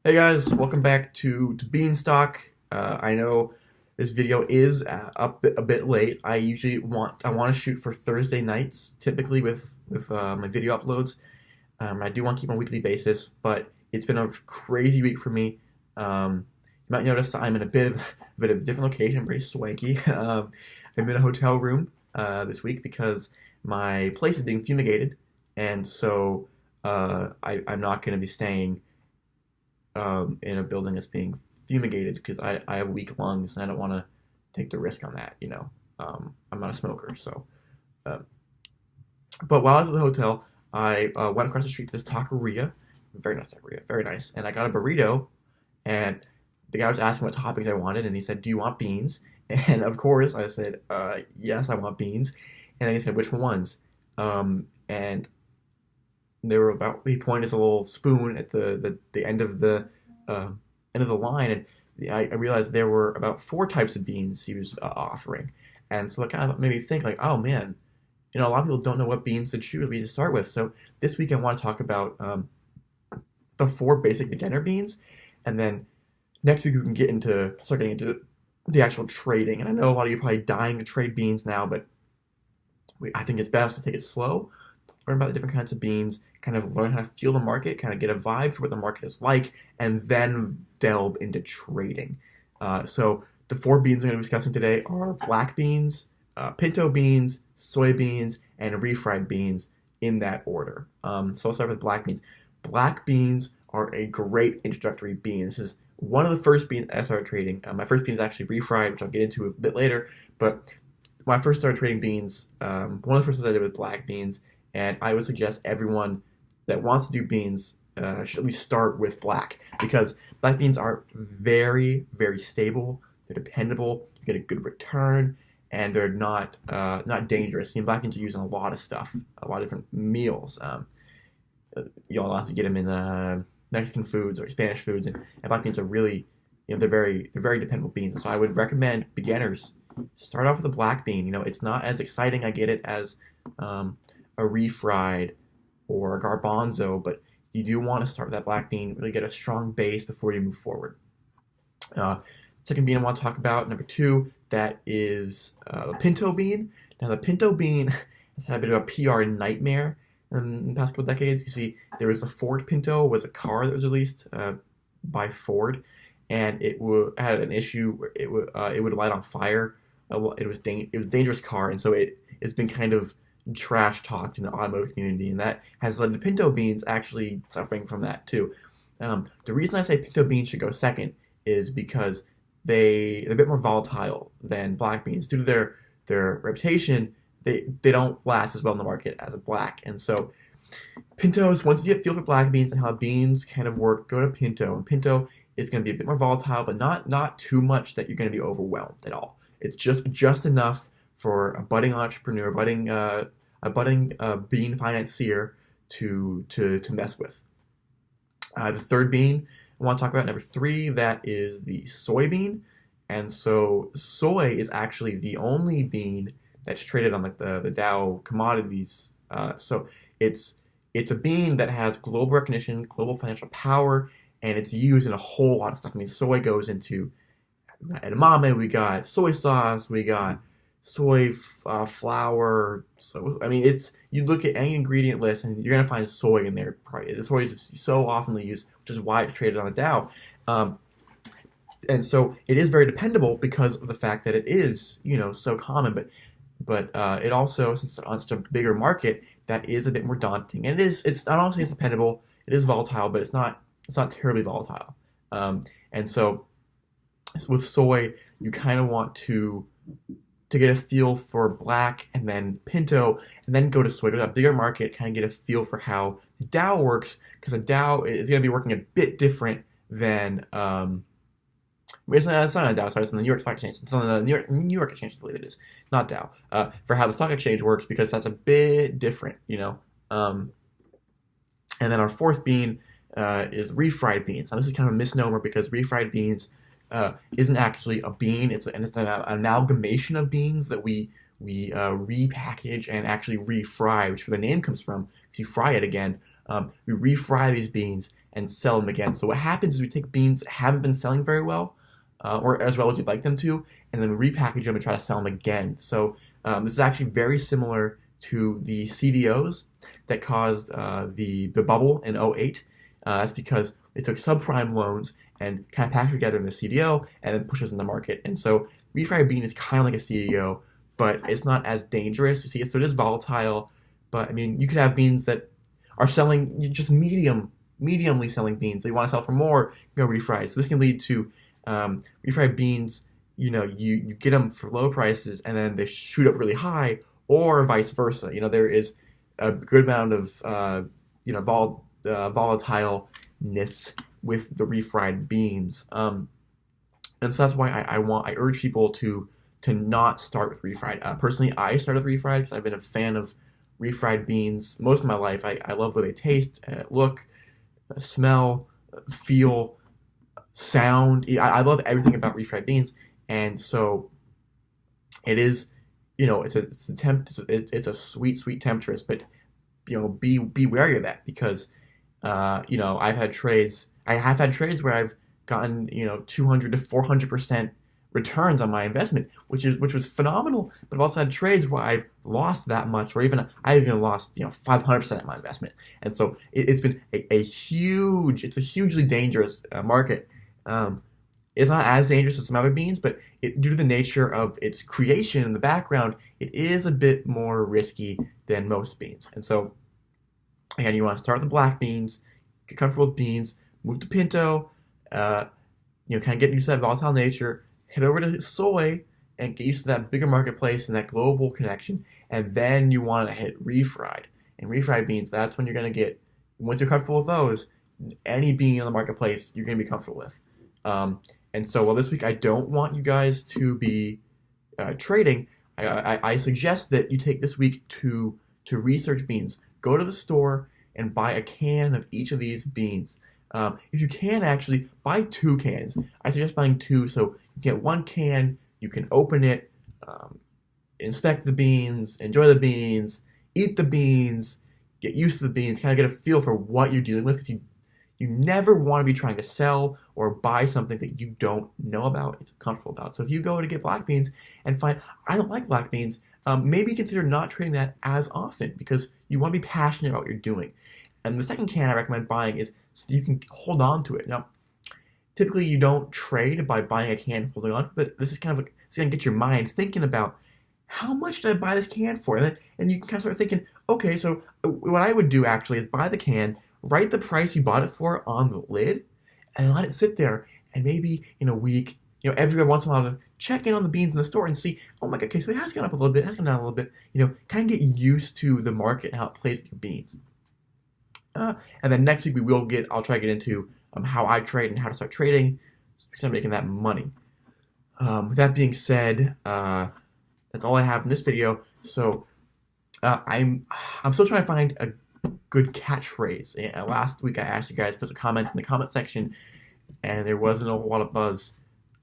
Hey guys, welcome back to Beanstalk. I know this video is up a bit late. I want to shoot for Thursday nights, typically with my video uploads. I do want to keep on a weekly basis, but it's been a crazy week for me. You might notice that I'm in a bit of a different location, pretty swanky. I'm in a hotel room this week because my place is being fumigated, and so I'm not going to be staying in a building that's being fumigated because I have weak lungs and I don't want to take the risk on that. I'm not a smoker, so. Uh, but while I was at the hotel, I went across the street to this taqueria, very nice taqueria, very nice, and I got a burrito, and the guy was asking what toppings I wanted, and he said, "Do you want beans?" And of course, I said, "Yes, I want beans." And then he said, "Which ones?" And they were about he pointed his little spoon at the uh, end of the line, and I realized there were about four types of beans he was offering, and so that kind of made me think like, oh man, a lot of people don't know what beans to choose to start with. So this week I want to talk about the four basic beginner beans, and then next week we can start getting into the actual trading. And I know a lot of you are probably dying to trade beans now, but I think it's best to take it slow, learn about the different kinds of beans, kind of learn how to feel the market, kind of get a vibe for what the market is like, and then delve into trading. So the four beans I'm going to be discussing today are black beans, pinto beans, soybeans, and refried beans in that order. So I'll start with black beans. Black beans are a great introductory bean. This is one of the first beans I started trading. My first bean is actually refried, which I'll get into a bit later. But when I first started trading beans, one of the first ones I did was black beans, and I would suggest everyone that wants to do beans should at least start with black because black beans are very, very stable. They're dependable. You get a good return, and they're not dangerous. Black beans are used in a lot of stuff, a lot of different meals. You'll have to get them in Mexican foods or Spanish foods, and black beans are really, they're very dependable beans. And so I would recommend beginners start off with a black bean. It's not as exciting. I get it as a refried or a garbanzo, but you do want to start with that black bean, really get a strong base before you move forward. Uh, Second bean I want to talk about, number two, that is the pinto bean. Now, the pinto bean has had a bit of a PR nightmare in the past couple decades. You see, there was a Ford Pinto, was a car that was released by Ford, and had an issue where it would light on fire. It was a dangerous car, and so it's been kind of trash talked in the automotive community, and that has led to pinto beans actually suffering from that too. The reason I say pinto beans should go second is because they're a bit more volatile than black beans due to their reputation. They don't last as well in the market as a black, and so pintos, once you get a feel for black beans and how beans kind of work, go to pinto. And pinto is going to be a bit more volatile, but not too much that you're going to be overwhelmed at all. It's just enough for a budding entrepreneur, a budding bean financier to mess with. The third bean I want to talk about, number three, that is the soybean. And so soy is actually the only bean that's traded on like the Dow commodities. So it's a bean that has global recognition, global financial power, and it's used in a whole lot of stuff. Soy goes into edamame, we got soy sauce, we got soy flour. So it's you look at any ingredient list and you're gonna find soy in there. The soy is so often used, which is why it's traded on the Dow. And so it is very dependable because of the fact that it is so common. But it also, since it's on such a bigger market, that is a bit more daunting. And it's not honestly it's dependable. It is volatile, but it's not terribly volatile. And so with soy, you kind of want to get a feel for black and then pinto and then go to soy, go to a bigger market, kind of get a feel for how the Dow works, because the Dow is going to be working a bit different than it's not a Dow, sorry, it's on the New York Stock Exchange. It's on the New York Exchange, I believe it is, not Dow, for how the stock exchange works, because that's a bit different. And then our fourth bean is refried beans. Now, this is kind of a misnomer because refried beans isn't actually a bean. It's an amalgamation of beans that we repackage and actually refry, which is where the name comes from, because you fry it again. We refry these beans, and sell them again. So what happens is we take beans that haven't been selling very well, or as well as you'd like them to, and then repackage them and try to sell them again. So this is actually very similar to the CDOs that caused the bubble in '08. That's because they took subprime loans and kind of packaged together in the CDO and then pushes in the market. And so refried bean is kind of like a CDO, but it's not as dangerous. You see, so it is volatile. But I mean, you could have beans that are selling just mediumly selling beans. They want to sell for more, refried. So this can lead to refried beans. You get them for low prices and then they shoot up really high, or vice versa. There is a good amount of volatileness with the refried beans. And so that's why I urge people to not start with refried. Personally, I started with refried because I've been a fan of refried beans most of my life. I love the way they taste, look, smell, feel, sound. I love everything about refried beans, and so it is. It's a sweet temptress, but be wary of that because I have had trades where I've gotten 200 to 400% returns on my investment, which was phenomenal. But I've also had trades where I've lost that much, or I've even lost 500% of my investment. And so it's been a hugely dangerous market. It's not as dangerous as some other beans, but due to the nature of its creation in the background, it is a bit more risky than most beans. And so, again, you want to start with the black beans, get comfortable with beans, move to pinto, kind of get used to that volatile nature, head over to soy, and get used to that bigger marketplace and that global connection, and then you want to hit refried. And refried beans, that's when you're going to get, once you're comfortable with those, any bean in the marketplace you're going to be comfortable with. And so, this week I don't want you guys to be trading. I suggest that you take this week to research beans. Go to the store and buy a can of each of these beans. If you can, actually buy 2 cans. I suggest buying 2, so you get 1 can, you can open it, inspect the beans, enjoy the beans, eat the beans, get used to the beans, kind of get a feel for what you're dealing with, because you never want to be trying to sell or buy something that you don't know about and comfortable about. So if you go to get black beans and find, I don't like black beans, maybe consider not trading that as often because you want to be passionate about what you're doing. And the second can I recommend buying is so you can hold on to it. Now, typically you don't trade by buying a can and holding on, but this is kind of it's going to get your mind thinking about how much did I buy this can for? And you can kind of start thinking, okay, so what I would do actually is buy the can, write the price you bought it for on the lid, and let it sit there. And maybe in a week, every once in a while, check in on the beans in the store and see, oh my God, okay, so it has gone up a little bit, it has gone down a little bit. Kind of get used to the market and how it plays with your beans. And then next week I'll try to get into how I trade and how to start trading, because I'm making that money. With that being said, that's all I have in this video. So I'm still trying to find a good catchphrase. Last week I asked you guys to put some comments in the comment section, and there wasn't a whole lot of buzz.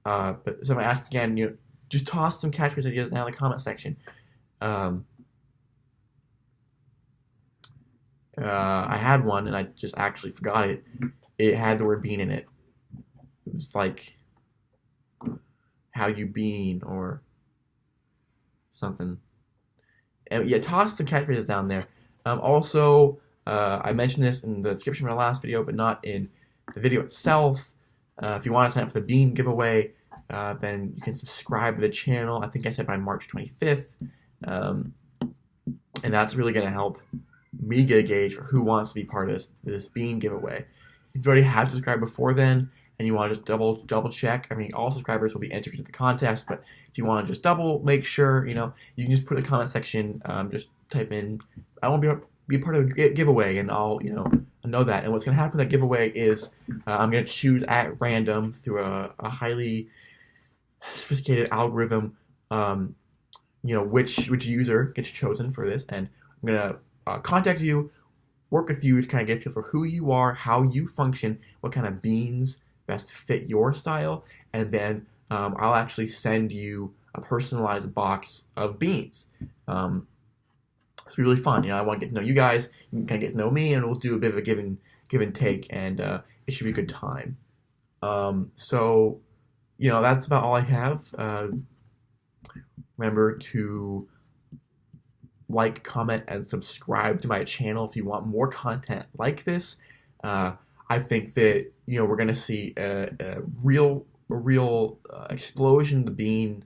But so I'm gonna ask again. Just toss some catchphrase ideas down in the comment section. I had one and I just actually forgot it. It had the word bean in it. It was like how you bean or something. And yeah, toss some catchphrases down there. Also, I mentioned this in the description of my last video, but not in the video itself. If you want to sign up for the bean giveaway, then you can subscribe to the channel. I think I said by March 25th. And that's really going to help me get a gauge for who wants to be part of this bean giveaway. If you already have subscribed before then, and you want to just double check, I mean, all subscribers will be entered into the contest, but if you want to just make sure, you can just put in the comment section, just type in, I want to be a part of a giveaway, and I'll know that. And what's going to happen with that giveaway is I'm going to choose at random through a highly sophisticated algorithm, which user gets chosen for this, and I'm going to contact you, work with you to kind of get a feel for who you are, how you function, what kind of beans best fit your style, and then I'll actually send you a personalized box of beans. It's really fun. I want to get to know you guys. You can kind of get to know me, and we'll do a bit of a give and give and take, and it should be a good time. So, that's about all I have. Remember to like, comment, and subscribe to my channel if you want more content like this. I think that we're going to see a real explosion in the bean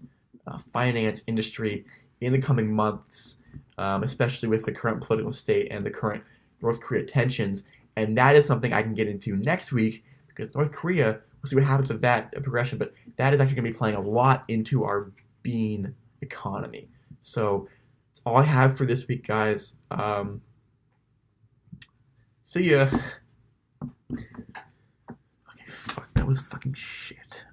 finance industry in the coming months, especially with the current political state and the current North Korea tensions. And that is something I can get into next week, because North Korea, we'll see what happens with that progression, but that is actually going to be playing a lot into our bean economy. So that's all I have for this week, guys. See ya. Okay, fuck, that was fucking shit.